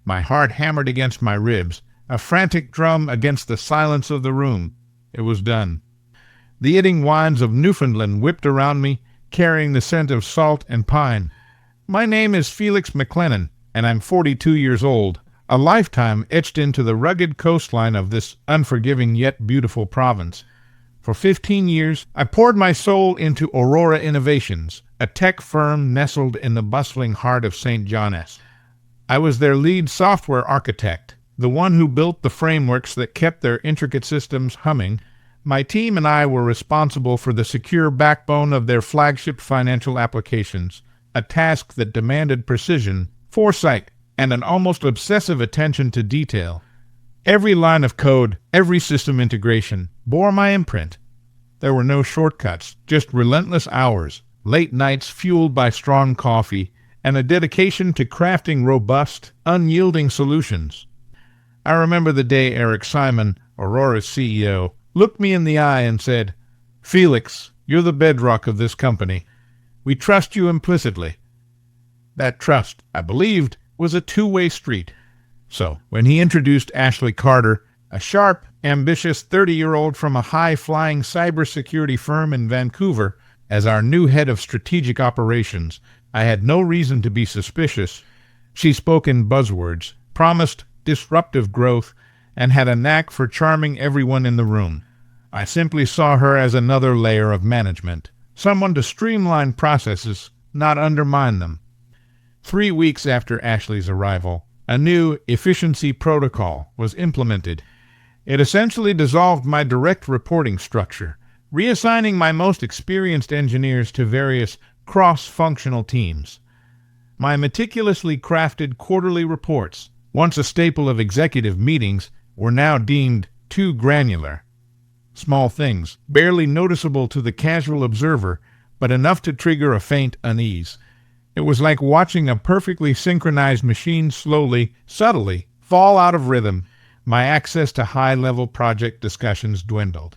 My heart hammered against my ribs, a frantic drum against the silence of the room. It was done. The eating winds of Newfoundland whipped around me, carrying the scent of salt and pine. My name is Felix MacLennan, and I'm 42 years old, a lifetime etched into the rugged coastline of this unforgiving yet beautiful province. For 15 years, I poured my soul into Aurora Innovations, a tech firm nestled in the bustling heart of St. John's. I was their lead software architect, the one who built the frameworks that kept their intricate systems humming. My team and I were responsible for the secure backbone of their flagship financial applications, a task that demanded precision, foresight, and an almost obsessive attention to detail. Every line of code, every system integration, bore my imprint. There were no shortcuts, just relentless hours, late nights fueled by strong coffee, and a dedication to crafting robust, unyielding solutions. I remember the day Eric Simon, Aurora's CEO, looked me in the eye and said, "Felix, you're the bedrock of this company. We trust you implicitly." That trust, I believed, was a two-way street. So, when he introduced Ashley Carter, a sharp, ambitious 30-year-old from a high-flying cybersecurity firm in Vancouver, as our new head of strategic operations, I had no reason to be suspicious. She spoke in buzzwords, promised disruptive growth, and had a knack for charming everyone in the room. I simply saw her as another layer of management, someone to streamline processes, not undermine them. 3 weeks after Ashley's arrival, a new efficiency protocol was implemented. It essentially dissolved my direct reporting structure, reassigning my most experienced engineers to various cross-functional teams. My meticulously crafted quarterly reports, once a staple of executive meetings, were now deemed too granular. Small things, barely noticeable to the casual observer, but enough to trigger a faint unease. It was like watching a perfectly synchronized machine slowly, subtly, fall out of rhythm. My access to high-level project discussions dwindled.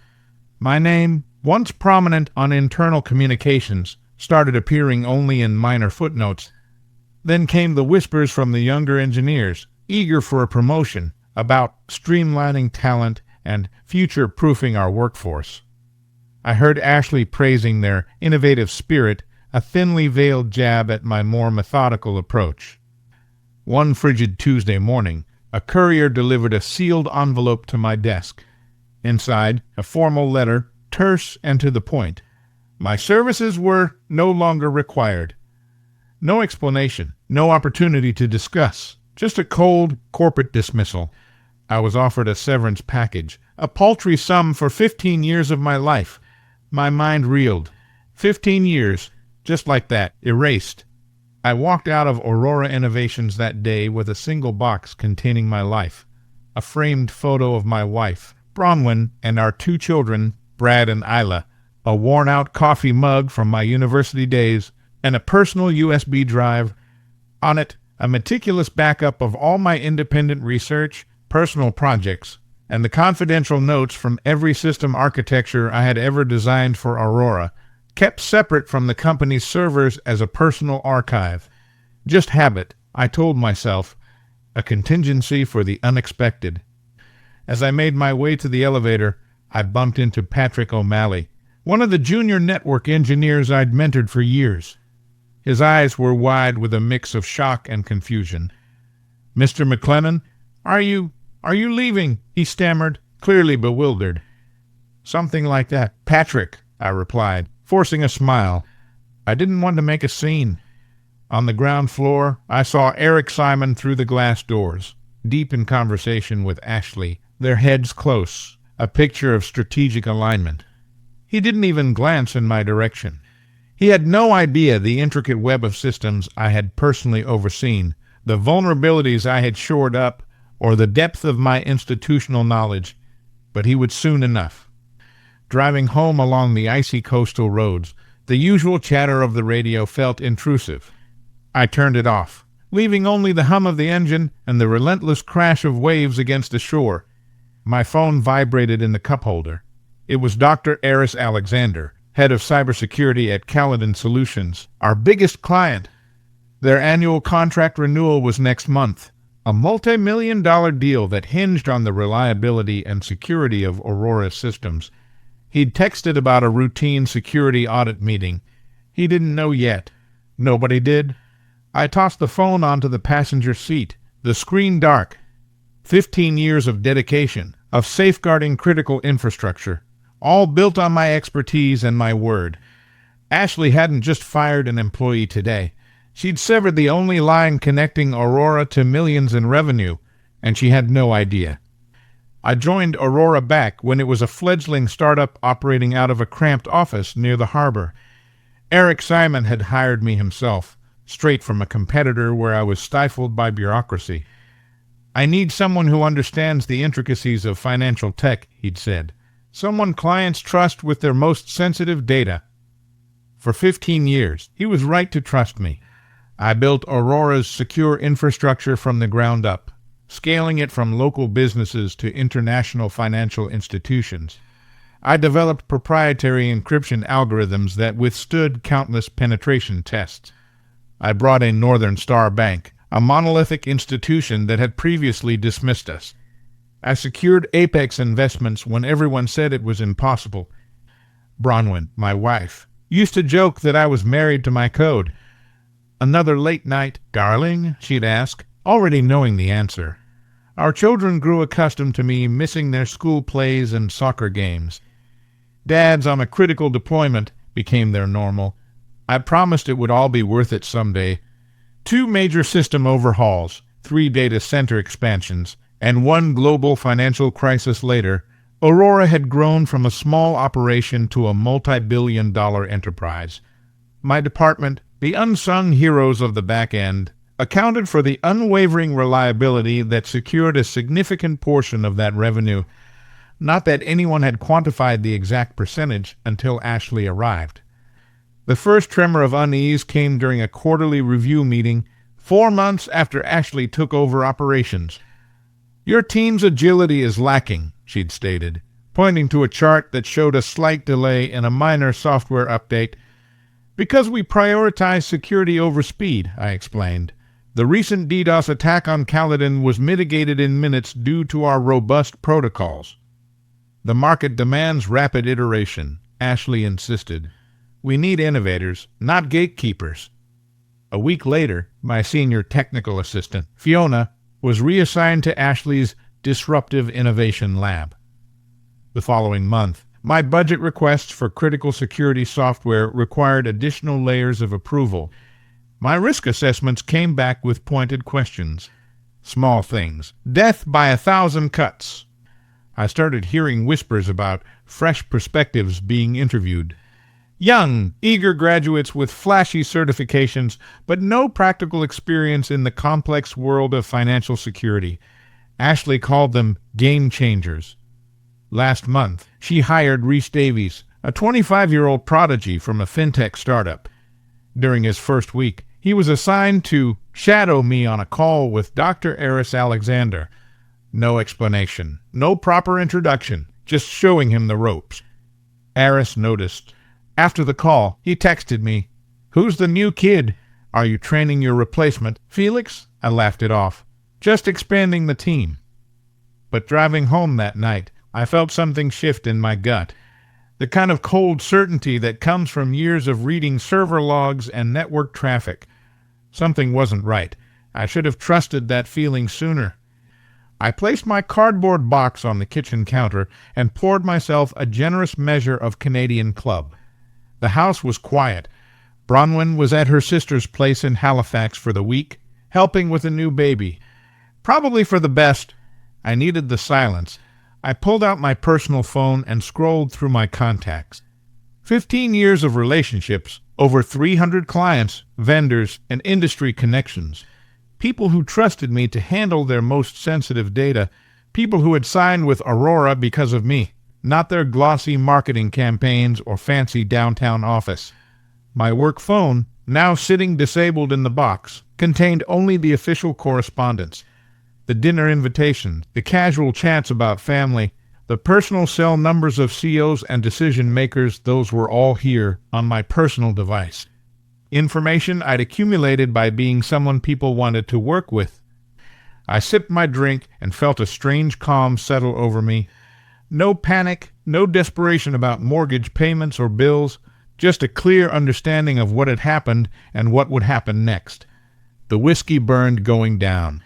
My name, once prominent on internal communications, started appearing only in minor footnotes. Then came the whispers from the younger engineers, eager for a promotion, about streamlining talent and future-proofing our workforce. I heard Ashley praising their innovative spirit, a thinly veiled jab at my more methodical approach. One frigid Tuesday morning, a courier delivered a sealed envelope to my desk. Inside, a formal letter, terse and to the point. My services were no longer required. No explanation, no opportunity to discuss, just a cold corporate dismissal. I was offered a severance package, a paltry sum for 15 years of my life. My mind reeled. 15 years, just like that, erased. I walked out of Aurora Innovations that day with a single box containing my life, a framed photo of my wife, Bronwyn, and our 2 children, Brad and Isla, a worn-out coffee mug from my university days, and a personal USB drive. On it, a meticulous backup of all my independent research, personal projects, and the confidential notes from every system architecture I had ever designed for Aurora, kept separate from the company's servers as a personal archive. Just habit, I told myself, a contingency for the unexpected. As I made my way to the elevator, I bumped into Patrick O'Malley, one of the junior network engineers I'd mentored for years. His eyes were wide with a mix of shock and confusion. "Mr. MacLennan, are you leaving?" he stammered, clearly bewildered. "Something like that, Patrick," I replied, forcing a smile. I didn't want to make a scene. On the ground floor, I saw Eric Simon through the glass doors, deep in conversation with Ashley, their heads close, a picture of strategic alignment. He didn't even glance in my direction. He had no idea the intricate web of systems I had personally overseen, the vulnerabilities I had shored up, or the depth of my institutional knowledge, but he would soon enough. Driving home along the icy coastal roads, the usual chatter of the radio felt intrusive. I turned it off, leaving only the hum of the engine and the relentless crash of waves against the shore. My phone vibrated in the cup holder. It was Dr. Eris Alexander, head of cybersecurity at Caledon Solutions, our biggest client. Their annual contract renewal was next month, A multi-million-dollar deal that hinged on the reliability and security of Aurora's systems. He'd texted about a routine security audit meeting. He didn't know yet. Nobody did. I tossed the phone onto the passenger seat, the screen dark. 15 years of dedication, of safeguarding critical infrastructure, all built on my expertise and my word. Ashley hadn't just fired an employee today. She'd severed the only line connecting Aurora to millions in revenue, and she had no idea. I joined Aurora back when it was a fledgling startup operating out of a cramped office near the harbor. Eric Simon had hired me himself, straight from a competitor where I was stifled by bureaucracy. I need someone who understands the intricacies of financial tech, he'd said. Someone clients trust with their most sensitive data. For 15 years, he was right to trust me. I built Aurora's secure infrastructure from the ground up, scaling it from local businesses to international financial institutions. I developed proprietary encryption algorithms that withstood countless penetration tests. I brought in Northern Star Bank, a monolithic institution that had previously dismissed us. I secured Apex investments when everyone said it was impossible. Bronwyn, my wife, used to joke that I was married to my code. Another late night, darling, she'd ask, already knowing the answer. Our children grew accustomed to me missing their school plays and soccer games. Dads on a critical deployment became their normal. I promised it would all be worth it someday. 2 major system overhauls, 3 data center expansions, and 1 global financial crisis later, Aurora had grown from a small operation to a multi-billion-dollar enterprise. My department, the unsung heroes of the back end, accounted for the unwavering reliability that secured a significant portion of that revenue. Not that anyone had quantified the exact percentage until Ashley arrived. The first tremor of unease came during a quarterly review meeting 4 months after Ashley took over operations. Your team's agility is lacking, she'd stated, pointing to a chart that showed a slight delay in a minor software update. Because we prioritize security over speed, I explained. The recent DDoS attack on Caledon was mitigated in minutes due to our robust protocols. The market demands rapid iteration, Ashley insisted. We need innovators, not gatekeepers. A week later, my senior technical assistant, Fiona, was reassigned to Ashley's Disruptive Innovation Lab. The following month, my budget requests for critical security software required additional layers of approval. My risk assessments came back with pointed questions. Small things. Death by 1,000 cuts. I started hearing whispers about fresh perspectives being interviewed. Young, eager graduates with flashy certifications, but no practical experience in the complex world of financial security. Ashley called them game changers. Last month, she hired Reese Davies, a 25-year-old prodigy from a fintech startup. During his first week, he was assigned to shadow me on a call with Dr. Eris Alexander. No explanation, no proper introduction, just showing him the ropes. Eris noticed. After the call, he texted me, "Who's the new kid? Are you training your replacement, Felix?" I laughed it off. Just expanding the team. But driving home that night, I felt something shift in my gut. The kind of cold certainty that comes from years of reading server logs and network traffic. Something wasn't right. I should have trusted that feeling sooner. I placed my cardboard box on the kitchen counter and poured myself a generous measure of Canadian Club. The house was quiet. Bronwyn was at her sister's place in Halifax for the week, helping with a new baby. Probably for the best. I needed the silence. I pulled out my personal phone and scrolled through my contacts. 15 years of relationships, over 300 clients, vendors, and industry connections. People who trusted me to handle their most sensitive data. People who had signed with Aurora because of me, not their glossy marketing campaigns or fancy downtown office. My work phone, now sitting disabled in the box, contained only the official correspondence. The dinner invitations, the casual chats about family, the personal cell numbers of CEOs and decision-makers, those were all here on my personal device. Information I'd accumulated by being someone people wanted to work with. I sipped my drink and felt a strange calm settle over me. No panic, no desperation about mortgage payments or bills, just a clear understanding of what had happened and what would happen next. The whiskey burned going down.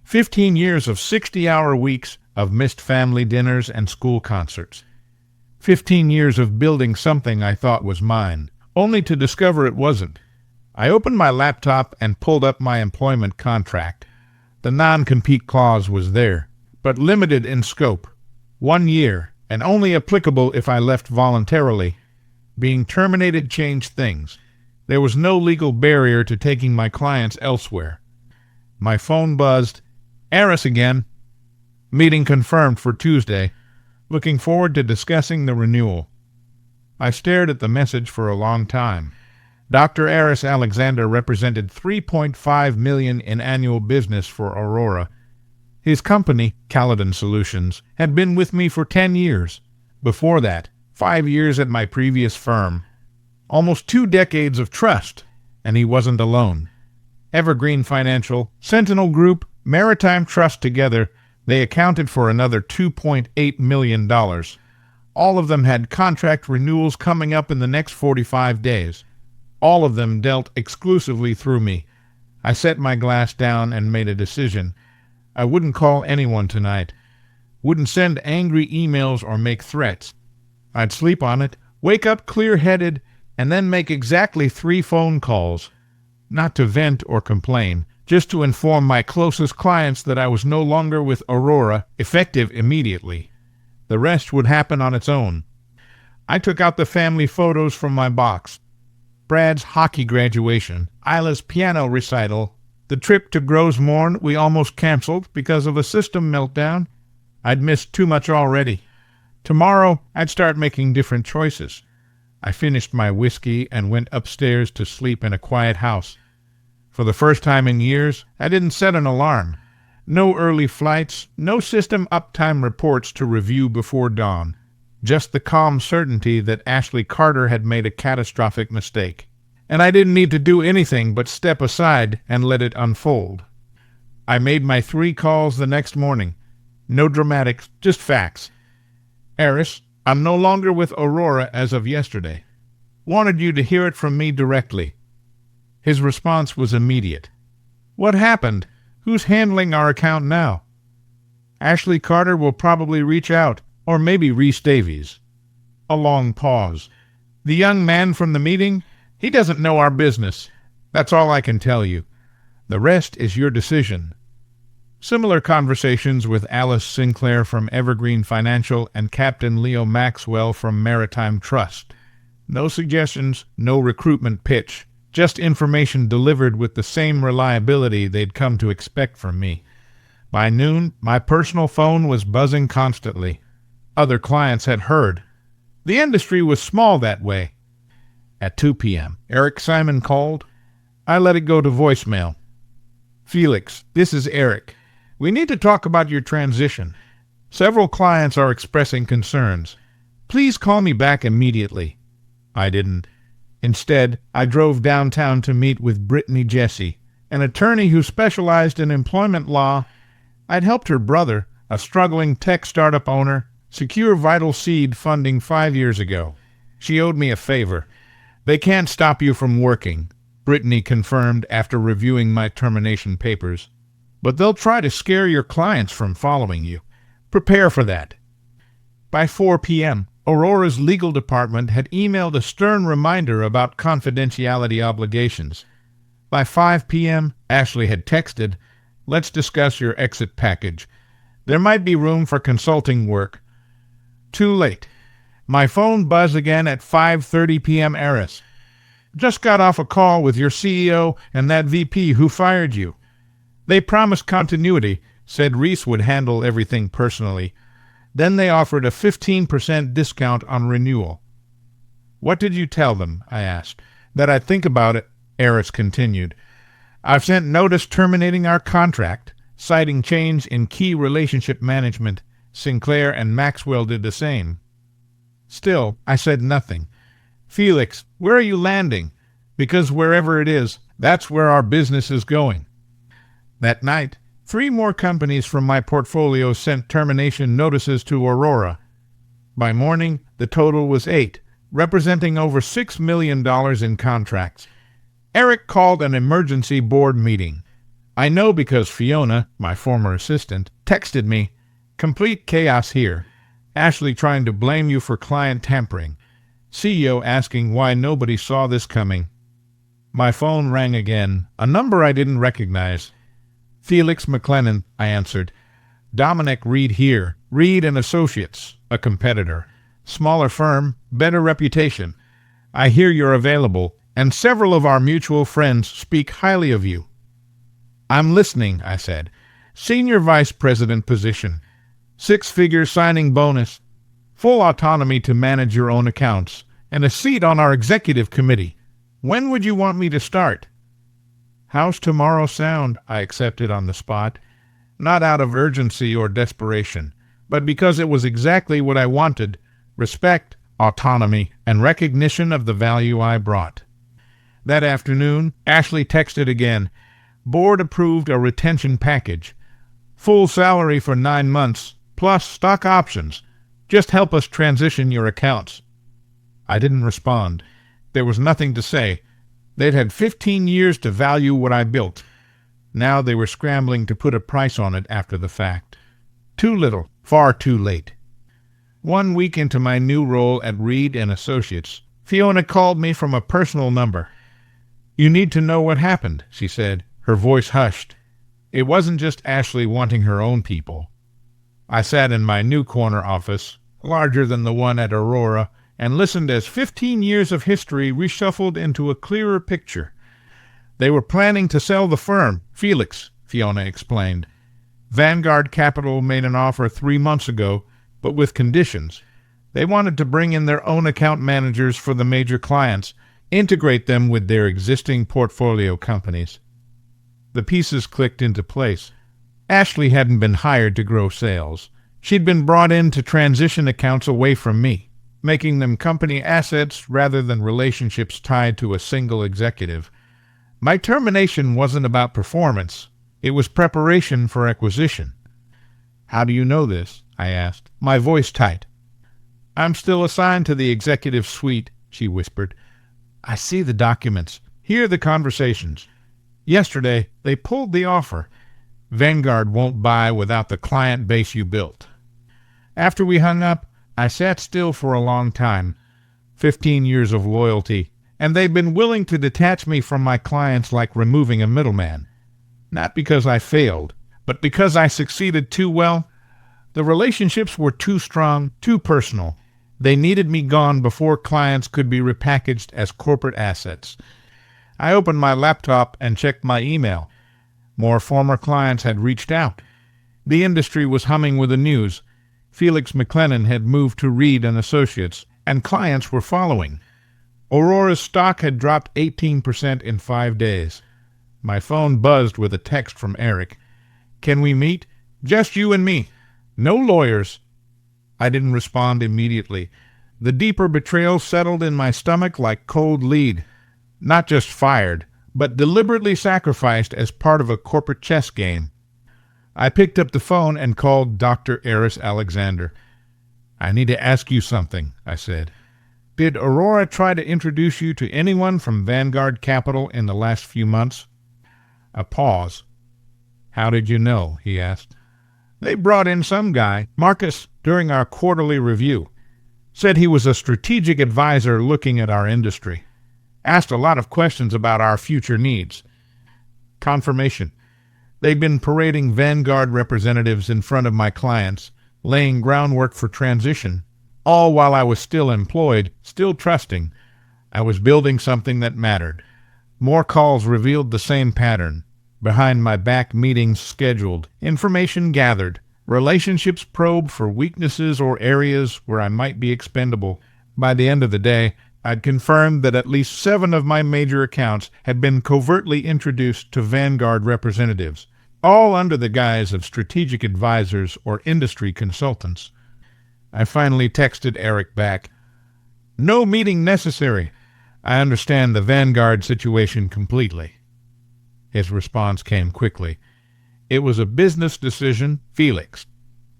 15 years of 60-hour weeks of missed family dinners and school concerts. 15 years of building something I thought was mine, only to discover it wasn't. I opened my laptop and pulled up my employment contract. The non-compete clause was there, but limited in scope. 1 year, and only applicable if I left voluntarily. Being terminated changed things. There was no legal barrier to taking my clients elsewhere. My phone buzzed. Eris again. Meeting confirmed for Tuesday. Looking forward to discussing the renewal. I stared at the message for a long time. Dr. Eris Alexander represented $3.5 million in annual business for Aurora. His company, Caledon Solutions, had been with me for 10 years. Before that, 5 years at my previous firm. Almost 2 decades of trust, and he wasn't alone. Evergreen Financial, Sentinel Group, Maritime Trust together, they accounted for another $2.8 million. All of them had contract renewals coming up in the next 45 days. All of them dealt exclusively through me. I set my glass down and made a decision. I wouldn't call anyone tonight. Wouldn't send angry emails or make threats. I'd sleep on it, wake up clear-headed, and then make exactly 3 phone calls. Not to vent or complain, just to inform my closest clients that I was no longer with Aurora, effective immediately. The rest would happen on its own. I took out the family photos from my box. Brad's hockey graduation, Isla's piano recital, the trip to Grosmorn we almost canceled because of a system meltdown. I'd missed too much already. Tomorrow, I'd start making different choices. I finished my whiskey and went upstairs to sleep in a quiet house. For the first time in years, I didn't set an alarm. No early flights, no system uptime reports to review before dawn. Just the calm certainty that Ashley Carter had made a catastrophic mistake. And I didn't need to do anything but step aside and let it unfold. I made my 3 calls the next morning. No dramatics, just facts. Eris, I'm no longer with Aurora as of yesterday. Wanted you to hear it from me directly. His response was immediate. What happened? Who's handling our account now? Ashley Carter will probably reach out, or maybe Rhys Davies. A long pause. The young man from the meeting? He doesn't know our business. That's all I can tell you. The rest is your decision. Similar conversations with Alice Sinclair from Evergreen Financial and Captain Leo Maxwell from Maritime Trust. No suggestions, no recruitment pitch, just information delivered with the same reliability they'd come to expect from me. By noon, my personal phone was buzzing constantly. Other clients had heard. The industry was small that way. At 2 p.m., Eric Simon called. I let it go to voicemail. Felix, this is Eric. We need to talk about your transition. Several clients are expressing concerns. Please call me back immediately. I didn't. Instead, I drove downtown to meet with Brittany Jesse, an attorney who specialized in employment law. I'd helped her brother, a struggling tech startup owner, secure vital seed funding 5 years ago. She owed me a favor. They can't stop you from working, Brittany confirmed after reviewing my termination papers. But they'll try to scare your clients from following you. Prepare for that. By 4 p.m., Aurora's legal department had emailed a stern reminder about confidentiality obligations. By 5 p.m., Ashley had texted, "Let's discuss your exit package. There might be room for consulting work." Too late. My phone buzzed again at 5:30 p.m. Eris. "Just got off a call with your CEO and that VP who fired you. They promised continuity, said Rhys would handle everything personally. Then they offered a 15% discount on renewal." "What did you tell them?" I asked. "That I'd think about it," Eris continued. "I've sent notice terminating our contract, citing change in key relationship management. Sinclair and Maxwell did the same." Still, I said nothing. "Felix, where are you landing? Because wherever it is, that's where our business is going." That night, 3 more companies from my portfolio sent termination notices to Aurora. By morning, the total was 8, representing over $6 million in contracts. Eric called an emergency board meeting. I know because Fiona, my former assistant, texted me, "Complete chaos here. Ashley trying to blame you for client tampering. CEO asking why nobody saw this coming." My phone rang again, a number I didn't recognize. "Felix MacLennan," I answered. "Dominic Reed here. Reed and Associates, a competitor. Smaller firm, better reputation. I hear you're available, and several of our mutual friends speak highly of you." "I'm listening," I said. "Senior vice president position. 6-figure signing bonus. Full autonomy to manage your own accounts, and a seat on our executive committee. When would you want me to start?" "How's tomorrow sound?" I accepted on the spot, not out of urgency or desperation, but because it was exactly what I wanted: respect, autonomy, and recognition of the value I brought. That afternoon, Ashley texted again. Board approved a retention package. Full salary for 9 months, plus stock options. Just help us transition your accounts. I didn't respond. There was nothing to say. They'd had 15 years to value what I built. Now they were scrambling to put a price on it after the fact. Too little, far too late. 1 week into my new role at Reed and Associates, Fiona called me from a personal number. "You need to know what happened," she said, her voice hushed. It wasn't just Ashley wanting her own people. I sat in my new corner office, larger than the one at Aurora, and listened as 15 years of history reshuffled into a clearer picture. "They were planning to sell the firm, Felix," Fiona explained. "Vanguard Capital made an offer 3 months ago, but with conditions. They wanted to bring in their own account managers for the major clients, integrate them with their existing portfolio companies." The pieces clicked into place. Ashley hadn't been hired to grow sales. She'd been brought in to transition accounts away from me, making them company assets rather than relationships tied to a single executive. My termination wasn't about performance. It was preparation for acquisition. "How do you know this?" I asked, my voice tight. "I'm still assigned to the executive suite," she whispered. "I see the documents, hear the conversations. Yesterday, they pulled the offer. Vanguard won't buy without the client base you built." After we hung up, I sat still for a long time. 15 years of loyalty, and they've been willing to detach me from my clients like removing a middleman. Not because I failed, but because I succeeded too well. The relationships were too strong, too personal. They needed me gone before clients could be repackaged as corporate assets. I opened my laptop and checked my email. More former clients had reached out. The industry was humming with the news. Felix MacLennan had moved to Reed and Associates, and clients were following. Aurora's stock had dropped 18% in 5 days. My phone buzzed with a text from Eric. "Can we meet? Just you and me. No lawyers." I didn't respond immediately. The deeper betrayal settled in my stomach like cold lead. Not just fired, but deliberately sacrificed as part of a corporate chess game. I picked up the phone and called Dr. Eris Alexander. "I need to ask you something," I said. "Did Aurora try to introduce you to anyone from Vanguard Capital in the last few months?" A pause. "How did you know?" he asked. "They brought in some guy, Marcus, during our quarterly review. Said he was a strategic advisor looking at our industry. Asked a lot of questions about our future needs." Confirmation. They'd been parading Vanguard representatives in front of my clients, laying groundwork for transition, all while I was still employed, still trusting. I was building something that mattered. More calls revealed the same pattern. Behind my back, meetings scheduled, information gathered, relationships probed for weaknesses or areas where I might be expendable. By the end of the day, I'd confirmed that at least 7 of my major accounts had been covertly introduced to Vanguard representatives, all under the guise of strategic advisors or industry consultants. I finally texted Eric back. "No meeting necessary. I understand the Vanguard situation completely." His response came quickly. It was a business decision, Felix.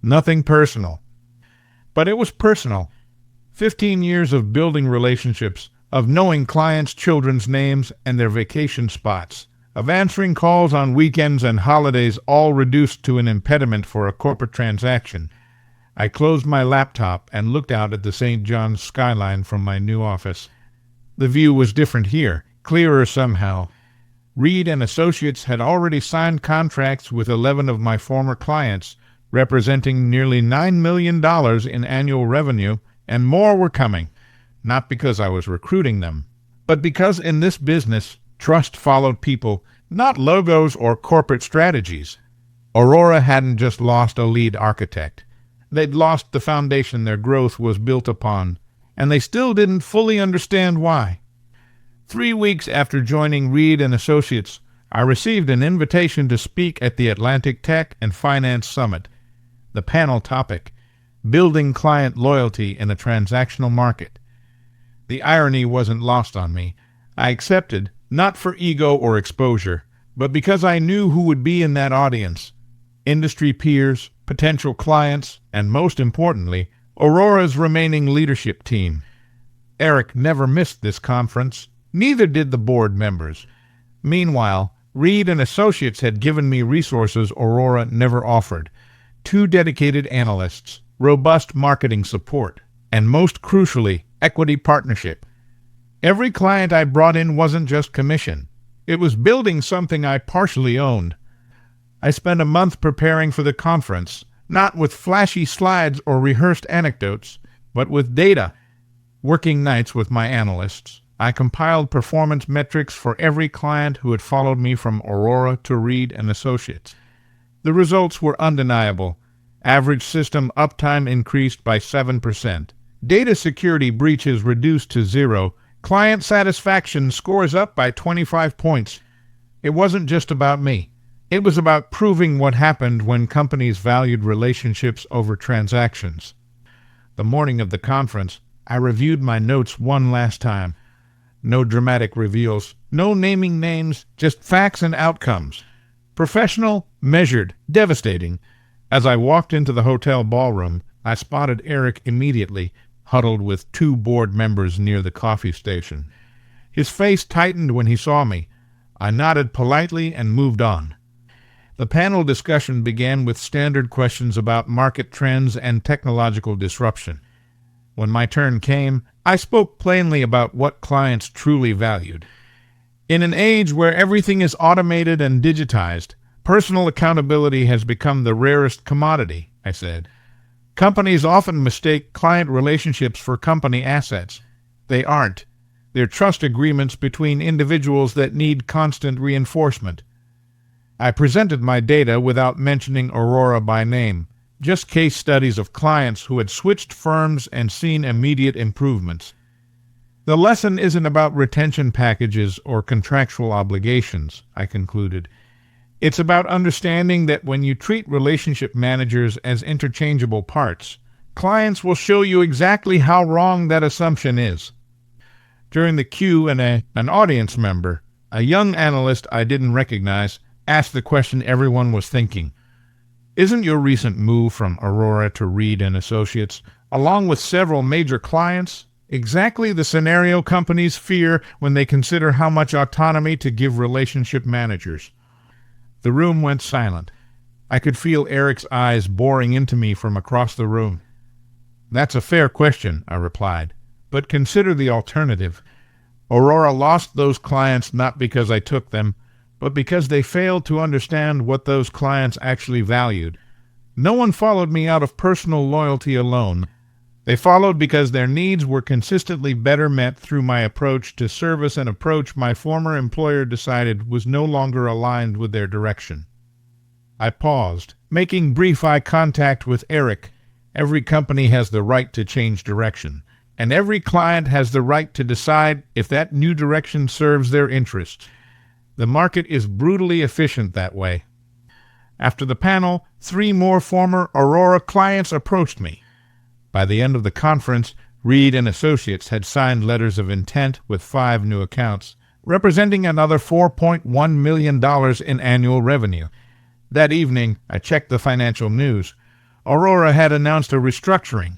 Nothing personal. But it was personal. 15 years of building relationships, of knowing clients' children's names and their vacation spots, of answering calls on weekends and holidays, all reduced to an impediment for a corporate transaction. I closed my laptop and looked out at the St. John's skyline from my new office. The view was different here, clearer somehow. Reed and Associates had already signed contracts with 11 of my former clients, representing nearly $9 million in annual revenue, and more were coming. Not because I was recruiting them, but because in this business, trust followed people, not logos or corporate strategies. Aurora hadn't just lost a lead architect. They'd lost the foundation their growth was built upon, and they still didn't fully understand why. 3 weeks after joining Reed and Associates, I received an invitation to speak at the Atlantic Tech and Finance Summit. The panel topic, Building Client Loyalty in a Transactional Market. The irony wasn't lost on me. I accepted, not for ego or exposure, but because I knew who would be in that audience. Industry peers, potential clients, and most importantly, Aurora's remaining leadership team. Eric never missed this conference. Neither did the board members. Meanwhile, Reed and Associates had given me resources Aurora never offered. 2 dedicated analysts, robust marketing support, and most crucially, equity partnership. Every client I brought in wasn't just commission. It was building something I partially owned. I spent a month preparing for the conference, not with flashy slides or rehearsed anecdotes, but with data. Working nights with my analysts, I compiled performance metrics for every client who had followed me from Aurora to Reed and Associates. The results were undeniable. Average system uptime increased by 7%. Data security breaches reduced to 0. Client satisfaction scores up by 25 points. It wasn't just about me. It was about proving what happened when companies valued relationships over transactions. The morning of the conference, I reviewed my notes one last time. No dramatic reveals, no naming names, just facts and outcomes. Professional, measured, devastating. As I walked into the hotel ballroom, I spotted Eric immediately, huddled with 2 board members near the coffee station. His face tightened when he saw me. I nodded politely and moved on. The panel discussion began with standard questions about market trends and technological disruption. When my turn came, I spoke plainly about what clients truly valued. In an age where everything is automated and digitized, personal accountability has become the rarest commodity, I said. Companies often mistake client relationships for company assets. They aren't. They're trust agreements between individuals that need constant reinforcement. I presented my data without mentioning Aurora by name, just case studies of clients who had switched firms and seen immediate improvements. The lesson isn't about retention packages or contractual obligations, I concluded. It's about understanding that when you treat relationship managers as interchangeable parts, clients will show you exactly how wrong that assumption is. During the Q&A, an audience member, a young analyst I didn't recognize, asked the question everyone was thinking. Isn't your recent move from Aurora to Reed and Associates, along with several major clients, exactly the scenario companies fear when they consider how much autonomy to give relationship managers? The room went silent. I could feel Eric's eyes boring into me from across the room. That's a fair question, I replied, but consider the alternative. Aurora lost those clients not because I took them, but because they failed to understand what those clients actually valued. No one followed me out of personal loyalty alone. They followed because their needs were consistently better met through my approach to service, an approach my former employer decided was no longer aligned with their direction. I paused, making brief eye contact with Eric. Every company has the right to change direction, and every client has the right to decide if that new direction serves their interests. The market is brutally efficient that way. After the panel, 3 more former Aurora clients approached me. By the end of the conference, Reed and Associates had signed letters of intent with 5 new accounts, representing another $4.1 million in annual revenue. That evening, I checked the financial news. Aurora had announced a restructuring.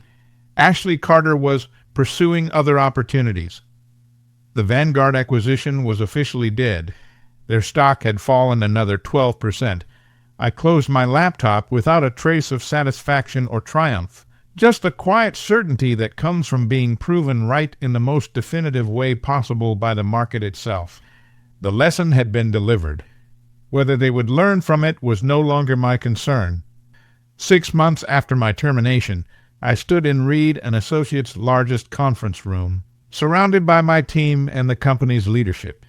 Ashley Carter was pursuing other opportunities. The Vanguard acquisition was officially dead. Their stock had fallen another 12%. I closed my laptop without a trace of satisfaction or triumph, just the quiet certainty that comes from being proven right in the most definitive way possible by the market itself. The lesson had been delivered. Whether they would learn from it was no longer my concern. 6 months after my termination, I stood in Reed and Associates' largest conference room, surrounded by my team and the company's leadership.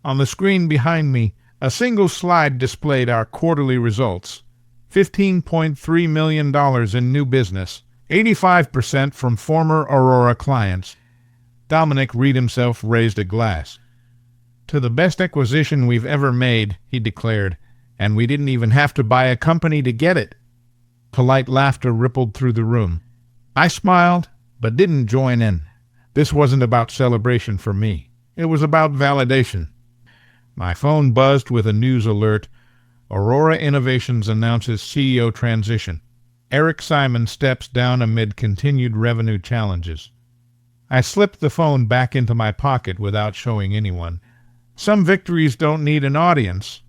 On the screen behind me, a single slide displayed our quarterly results. $15.3 million in new business, 85% from former Aurora clients. Dominic Reed himself raised a glass. "To the best acquisition we've ever made," he declared, "and we didn't even have to buy a company to get it." Polite laughter rippled through the room. I smiled, but didn't join in. This wasn't about celebration for me. It was about validation. My phone buzzed with a news alert. Aurora Innovations announces CEO transition. Eric Simon steps down amid continued revenue challenges. I slipped the phone back into my pocket without showing anyone. Some victories don't need an audience.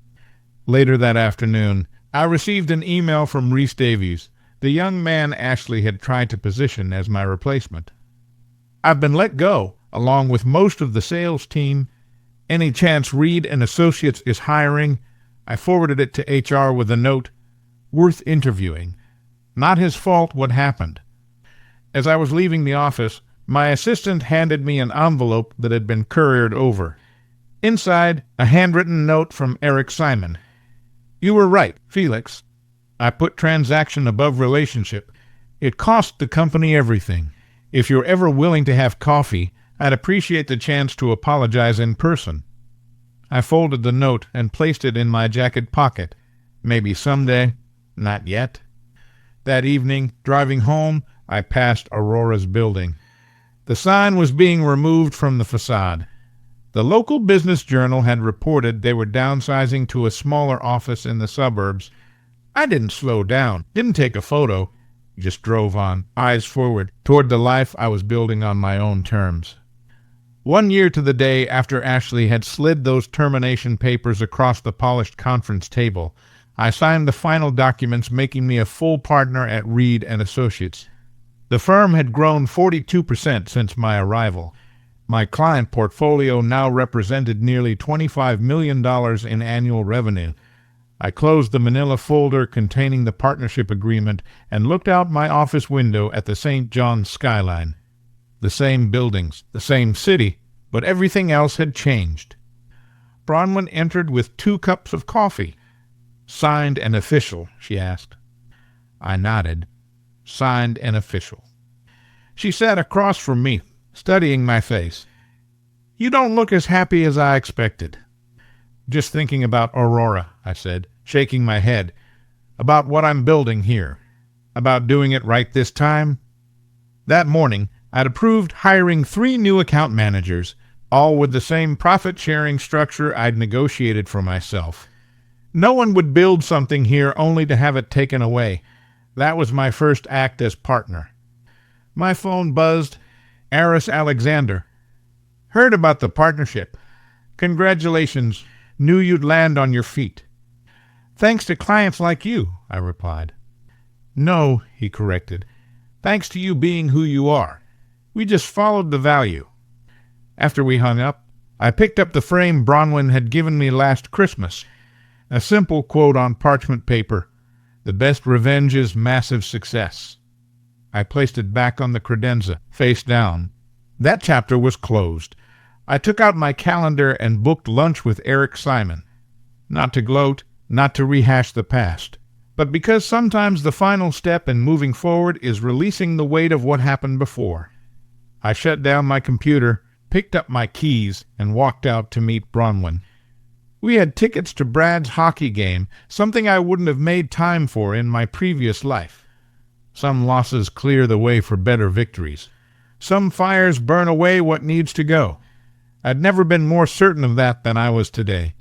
Later that afternoon, I received an email from Rhys Davies, the young man Ashley had tried to position as my replacement. "I've been let go, along with most of the sales team. Any chance Reed and Associates is hiring?" I forwarded it to HR with a note, "Worth interviewing. Not his fault what happened." As I was leaving the office, my assistant handed me an envelope that had been couriered over. Inside, a handwritten note from Eric Simon. "You were right, Felix. I put transaction above relationship. It cost the company everything. If you're ever willing to have coffee, I'd appreciate the chance to apologize in person." I folded the note and placed it in my jacket pocket. Maybe someday. Not yet. That evening, driving home, I passed Aurora's building. The sign was being removed from the facade. The local business journal had reported they were downsizing to a smaller office in the suburbs. I didn't slow down, didn't take a photo, just drove on, eyes forward, toward the life I was building on my own terms. 1 year to the day after Ashley had slid those termination papers across the polished conference table, I signed the final documents making me a full partner at Reed and Associates. The firm had grown 42% since my arrival. My client portfolio now represented nearly $25 million in annual revenue. I closed the manila folder containing the partnership agreement and looked out my office window at the St. John's skyline. The same buildings, the same city, but everything else had changed. Bronwyn entered with 2 cups of coffee. "Signed and official?" she asked. I nodded. "Signed and official." She sat across from me, studying my face. "You don't look as happy as I expected." "Just thinking about Aurora," I said, shaking my head. "About what I'm building here. About doing it right this time." That morning, I'd approved hiring 3 new account managers, all with the same profit-sharing structure I'd negotiated for myself. No one would build something here only to have it taken away. That was my first act as partner. My phone buzzed. Aris Alexander. "Heard about the partnership. Congratulations. Knew you'd land on your feet." "Thanks to clients like you," I replied. "No," he corrected. "Thanks to you being who you are. We just followed the value." After we hung up, I picked up the frame Bronwyn had given me last Christmas. A simple quote on parchment paper: "The best revenge is massive success." I placed it back on the credenza, face down. That chapter was closed. I took out my calendar and booked lunch with Eric Simon. Not to gloat, not to rehash the past, but because sometimes the final step in moving forward is releasing the weight of what happened before. I shut down my computer, picked up my keys, and walked out to meet Bronwyn. We had tickets to Brad's hockey game, something I wouldn't have made time for in my previous life. Some losses clear the way for better victories. Some fires burn away what needs to go. I'd never been more certain of that than I was today.